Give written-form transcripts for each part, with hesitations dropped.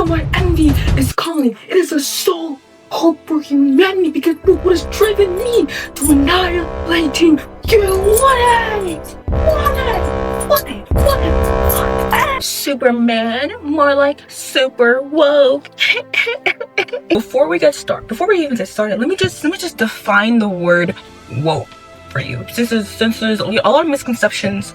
what my envy is calling. It is a soul hope for humanity, because look what has driven me to annihilating you. Want it. Superman, more like super woke. Before we even get started, let me just define the word woke for you. Since there's a lot of misconceptions,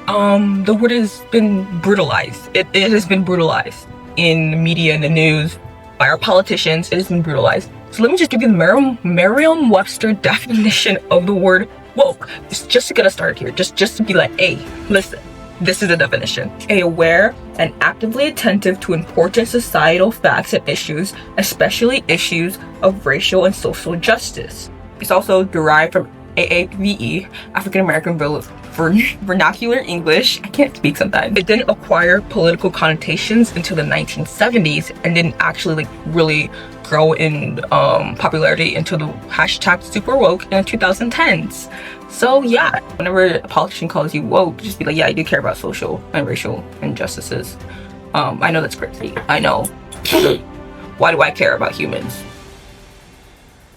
the word has been brutalized. It has been brutalized in the media and the news by our politicians. It has been brutalized. So let me just give you the Merriam-Webster definition of the word woke, just to get us started here. Just to be like, hey, listen. This is the definition. Aware and actively attentive to important societal facts and issues, especially issues of racial and social justice. It's also derived from AAVE, African American Vernacular English. I can't speak sometimes. It didn't acquire political connotations until the 1970s and didn't actually really grow in popularity until the hashtag superWOKE in the 2010s. So yeah, whenever a politician calls you woke, just be like, yeah, I do care about social and racial injustices. I know that's crazy. I know. Why do I care about humans?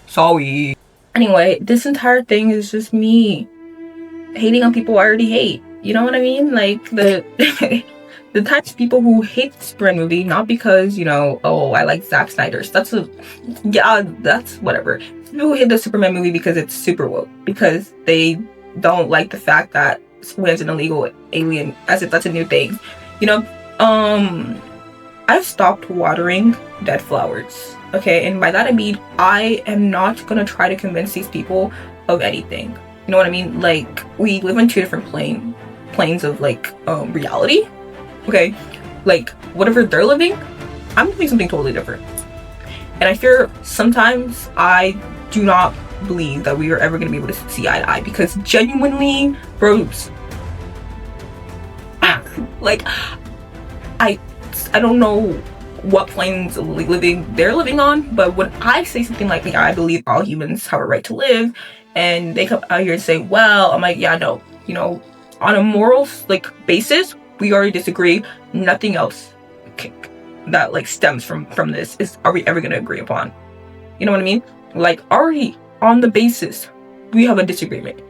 Sorry. Anyway, this entire thing is just me hating on people I already hate. You know what I mean? Like the the types of people who hate the Superman movie, not because, you know, oh, I like Zack Snyder's. That's whatever. People who hate the Superman movie because it's super woke, because they don't like the fact that Superman's an illegal alien, as if that's a new thing. You know, I've stopped watering dead flowers. Okay, and by that I mean I am not gonna try to convince these people of anything. You know what I mean? Like, we live on two different planes of like reality. Okay, like whatever they're living, I'm doing something totally different. And I fear sometimes I do not believe that we are ever going to be able to see eye to eye, because genuinely, bros, like I don't know what planes they're living on, but when I say something like, I believe all humans have a right to live, and they come out here and say, well, I'm like, yeah, no, you know, on a moral like basis, we already disagree. Nothing else that like stems from this are we ever going to agree upon. You know what I mean? Like, already on the basis we have a disagreement.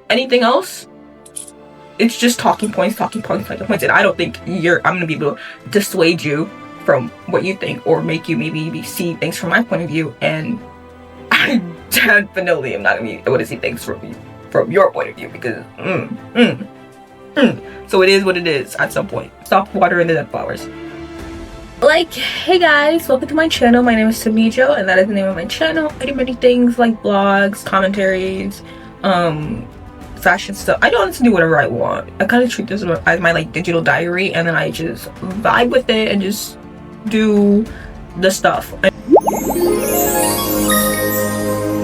Anything else, it's just talking points, and I don't think I'm going to be able to dissuade you from what you think, or make you maybe see things from my point of view, and I definitely am not going to be able to see things from your point of view, because so it is what it is at some point. Stop watering the dead flowers. Like, hey guys, welcome to my channel. My name is Timidjo, and that is the name of my channel. I do many things like vlogs, commentaries, fashion stuff. I don't honestly do whatever I want. I kind of treat this as my like digital diary, and then I just vibe with it and just do the stuff.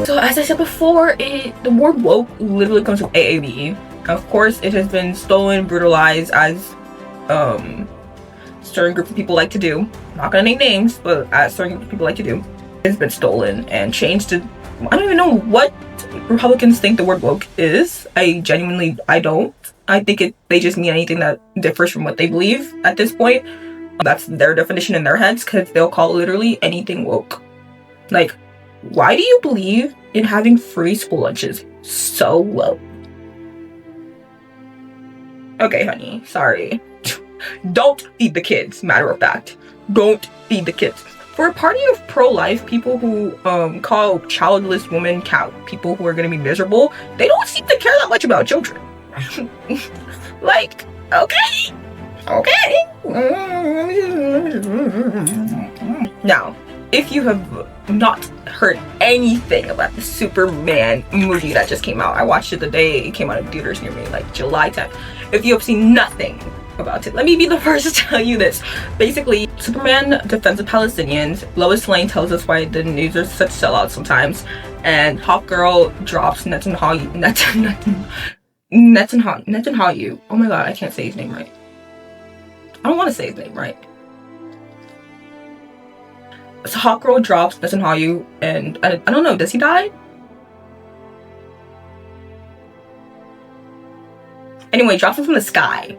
So as I said before, the word woke literally comes from AAVE. Of course, it has been stolen, brutalized, as certain group of people like to do. I'm not gonna name names, but as certain group of people like to do, it's been stolen and changed to, I don't even know what Republicans think the word woke is. I don't. I think they just mean anything that differs from what they believe at this point. That's their definition in their heads, because they'll call literally anything woke. Like, why do you believe in having free school lunches? So woke. Okay, honey, sorry. Don't feed the kids, matter of fact. Don't feed the kids. For a party of pro-life people who call childless women people who are going to be miserable, they don't seem to care that much about children. Like, okay. Now, if you have not heard anything about the Superman movie that just came out, I watched it the day it came out in theaters near me, like July 10th. If you have seen nothing about it, let me be the first to tell you this. Basically, Superman defends the Palestinians. Lois Lane tells us why the news are such sellouts sometimes, and Hawkgirl drops Netanyahu. Oh my god, I can't say his name right. I don't want to say his name right. So Hawkgirl drops Netanyahu, and I don't know, does he die? Anyway, drops him from the sky.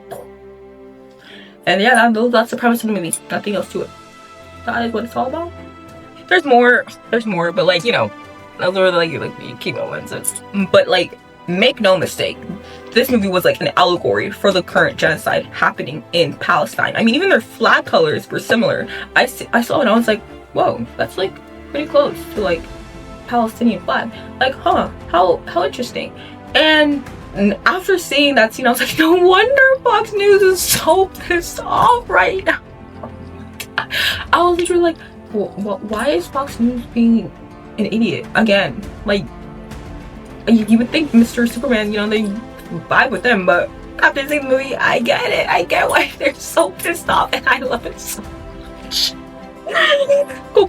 And yeah, that's the premise of the movie. Nothing else to it. That is what it's all about. There's more, but like, you know, those are like the key moments. But like, make no mistake, this movie was like an allegory for the current genocide happening in Palestine. I mean, even their flag colors were similar. I saw it and I was like, whoa, that's like pretty close to like Palestinian flag. Like, huh, how interesting. And after seeing that scene, I was like, no wonder Fox News is so pissed off right now. I was literally like, why is Fox News being an idiot again? Like, you would think Mr. Superman, you know, they vibe with them, but after seeing the movie, I get it. I get why they're so pissed off, and I love it so much. Oh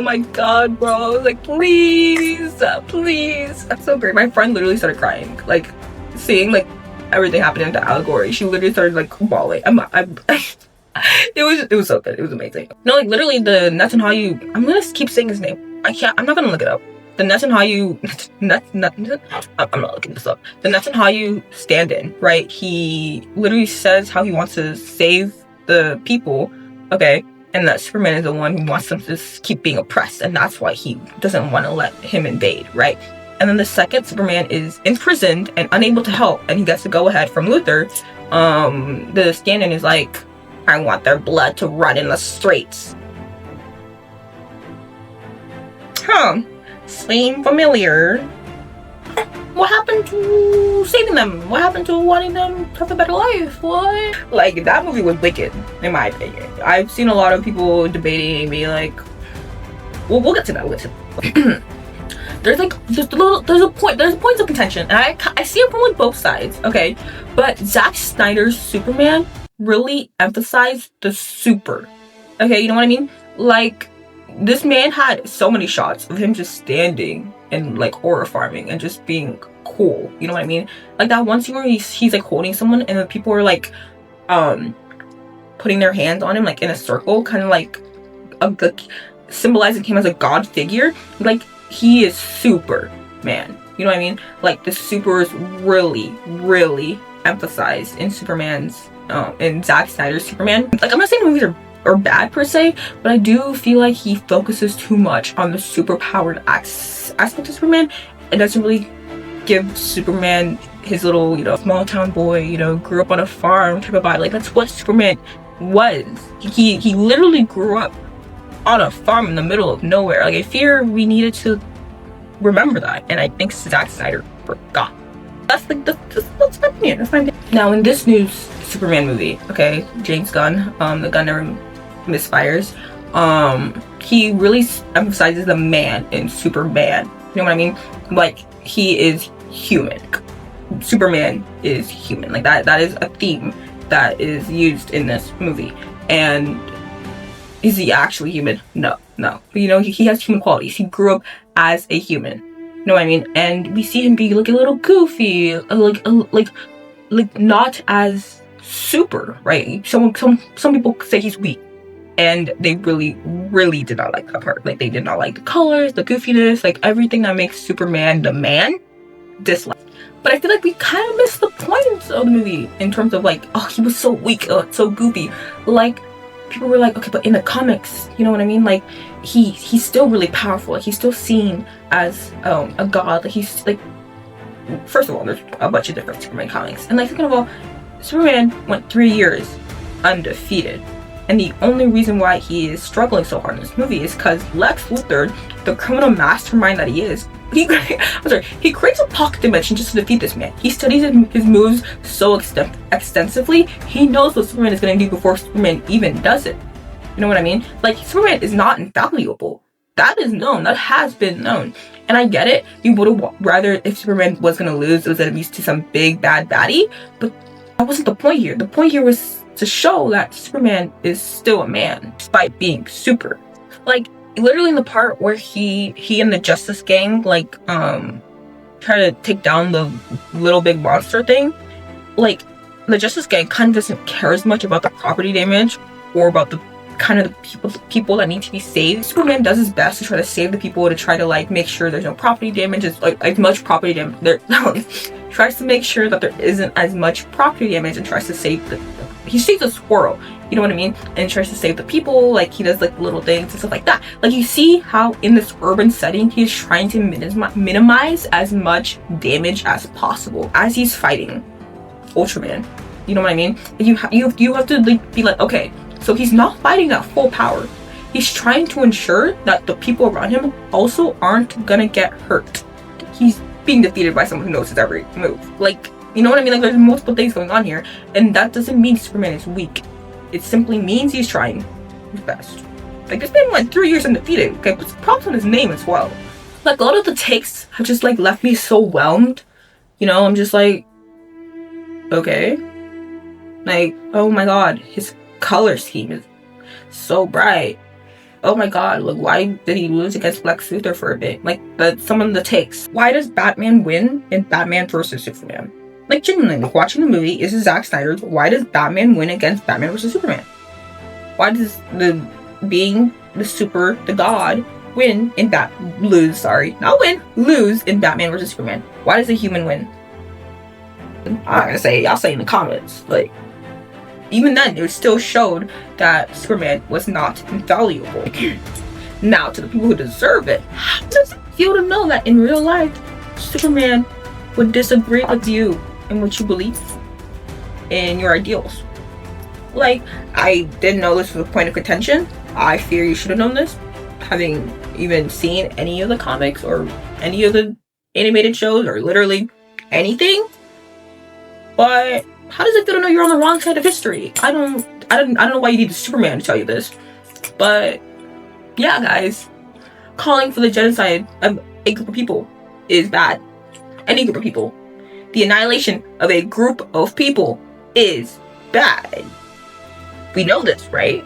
my god, bro. I was like, please. That's so great. My friend literally started crying, like, seeing like everything happening to allegory. She literally started like bawling. It was so good. It was amazing. No, like literally the Netanyahu, I'm gonna keep saying his name. I'm not gonna look it up. The Netanyahu, I'm not looking this up. The Netanyahu stand-in, right? He literally says how he wants to save the people, okay? And that Superman is the one who wants them to keep being oppressed, and that's why he doesn't want to let him invade, right? And then the second Superman is imprisoned and unable to help, and he gets to go ahead from Luthor. The stand-in is like, I want their blood to run in the streets. Huh. Seem familiar. What happened to saving them? What happened to wanting them to have a better life? What? Like, that movie was wicked, in my opinion. I've seen a lot of people debating and being like, well, we'll get to that. There's a point of contention, and I see it from like both sides, okay? But Zack Snyder's Superman really emphasized the super. Okay, you know what I mean? Like, this man had so many shots of him just standing and like aura farming and just being cool. You know what I mean? Like that one scene where he's like holding someone and the people are like putting their hands on him like in a circle, kind of like symbolizing him as a god figure. Like, he is Superman. You know what I mean? Like, the super is really emphasized in Superman's in Zack Snyder's Superman. Like, I'm not saying the movies are bad per se, but I do feel like he focuses too much on the super powered aspect of Superman. It doesn't really give Superman his little, you know, small town boy, you know, grew up on a farm type of vibe. Like, that's what Superman was. He literally grew up on a farm in the middle of nowhere. Like, I fear we needed to remember that, and I think Zack Snyder forgot. That's my opinion. That's my opinion. Now, in this new Superman movie, okay, James Gunn, the gun never misfires. He really emphasizes the man in Superman. You know what I mean? Like, he is human. Superman is human. Like, that is a theme that is used in this movie. And is he actually human? No. But, you know, he has human qualities. He grew up as a human. You know what I mean? And we see him be like a little goofy, like not as super, right? Some people say he's weak, and they really did not like that part. Like, they did not like the colors, the goofiness, like everything that makes Superman the man, dislike. But I feel like we kind of missed the point of the movie in terms of like, oh, he was so weak, so goofy. Like, people were like, okay, but in the comics, you know what I mean? Like, he's still really powerful. Like, he's still seen as a god. Like, he's like, first of all, there's a bunch of different Superman comics, and like, second of all, Superman went 3 years undefeated, and the only reason why he is struggling so hard in this movie is because Lex Luthor, the criminal mastermind that he is, he creates a pocket dimension just to defeat this man. He studies his moves so extensively. He knows what Superman is going to do before Superman even does it. You know what I mean? Like, Superman is not invaluable. That is known. That has been known. And I get it. You would have rather, if Superman was going to lose, it was going to be to some big bad baddie. But that wasn't the point here. The point here was to show that Superman is still a man, despite being super. Like, literally in the part where he and the Justice Gang, like, try to take down the little big monster thing, like, the Justice Gang kind of doesn't care as much about the property damage or about the kind of the people that need to be saved. Superman does his best to try to save the people, to try to like make sure there's no property damage, as much property damage there. Tries to make sure that there isn't as much property damage and tries to save he saves a squirrel, you know what I mean, and tries to save the people. Like, he does like little things and stuff like that. Like, you see how in this urban setting he's trying to minimize as much damage as possible as he's fighting Ultraman, you know what I mean? You have to like be like, okay, so he's not fighting at full power. He's trying to ensure that the people around him also aren't gonna get hurt. He's being defeated by someone who knows his every move. Like, you know what I mean? Like, there's multiple things going on here, and that doesn't mean Superman is weak. It simply means he's trying his best. Like, it's been like 3 years undefeated. Okay, put some props on his name as well. Like, a lot of the takes have just like left me so whelmed. You know, I'm just like, okay. Like, oh my god, his color scheme is so bright. Oh my god, like, why did he lose against Lex Luthor for a bit? Like, some of the takes. Why does Batman win in Batman vs. Superman? Like, genuinely, like, watching the movie, this is Zack Snyder's, why does Batman win against Batman vs. Superman? Why does the god win in lose in Batman vs. Superman? Why does the human win? I'm not gonna say, y'all say in the comments. Like, even then, it still showed that Superman was not invaluable. Now, to the people who deserve it, how does it feel to know that in real life, Superman would disagree with you in what you believe in your ideals? Like, I didn't know this was a point of contention. I fear you should have known this, having even seen any of the comics or any of the animated shows or literally anything. But how does it feel to know you're on the wrong side of history? I don't know why you need a Superman to tell you this. But yeah, guys, calling for the genocide of a group of people is bad. Any group of people. The annihilation of a group of people is bad. We know this, right?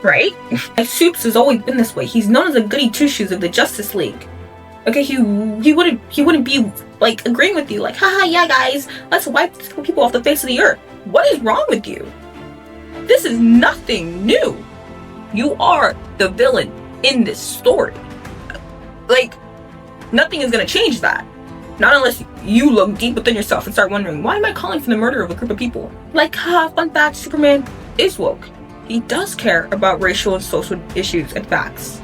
Right? Like, Supes has always been this way. He's known as a goody two-shoes of the Justice League. Okay, he wouldn't be like agreeing with you, like, haha, yeah guys, let's wipe people off the face of the earth. What is wrong with you? This is nothing new. You are the villain in this story. Like, nothing is gonna change that. Not unless you look deep within yourself and start wondering, why am I calling for the murder of a group of people? Like, fun fact, Superman is woke. He does care about racial and social issues and facts.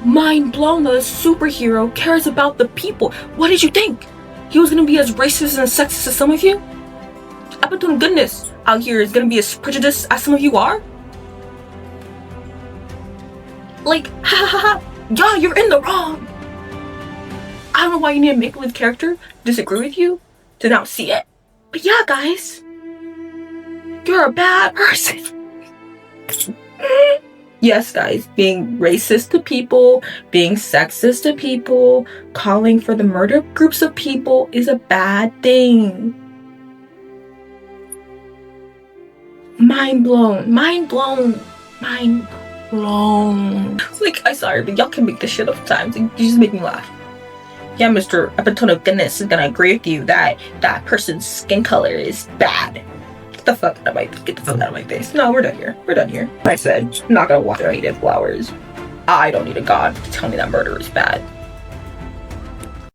Mind blown that a superhero cares about the people. What did you think? He was gonna be as racist and sexist as some of you? I bet to goodness out here is gonna be as prejudiced as some of you are? Like, ha ha ha, yeah, you're in the wrong. I don't know why you need a make-believe character to disagree with you, to not see it. But yeah, guys, you're a bad person. Yes, guys, being racist to people, being sexist to people, calling for the murder of groups of people is a bad thing. Mind blown. Mind blown. Mind blown. Like, I'm sorry, but y'all can make this shit up sometimes. You just make me laugh. Yeah, Mr. Epitone Goodness is gonna agree with you that that person's skin color is bad. Get the fuck out of my face. No, we're done here. We're done here. I said, I'm not gonna walk around eating flowers. I don't need a god to tell me that murder is bad.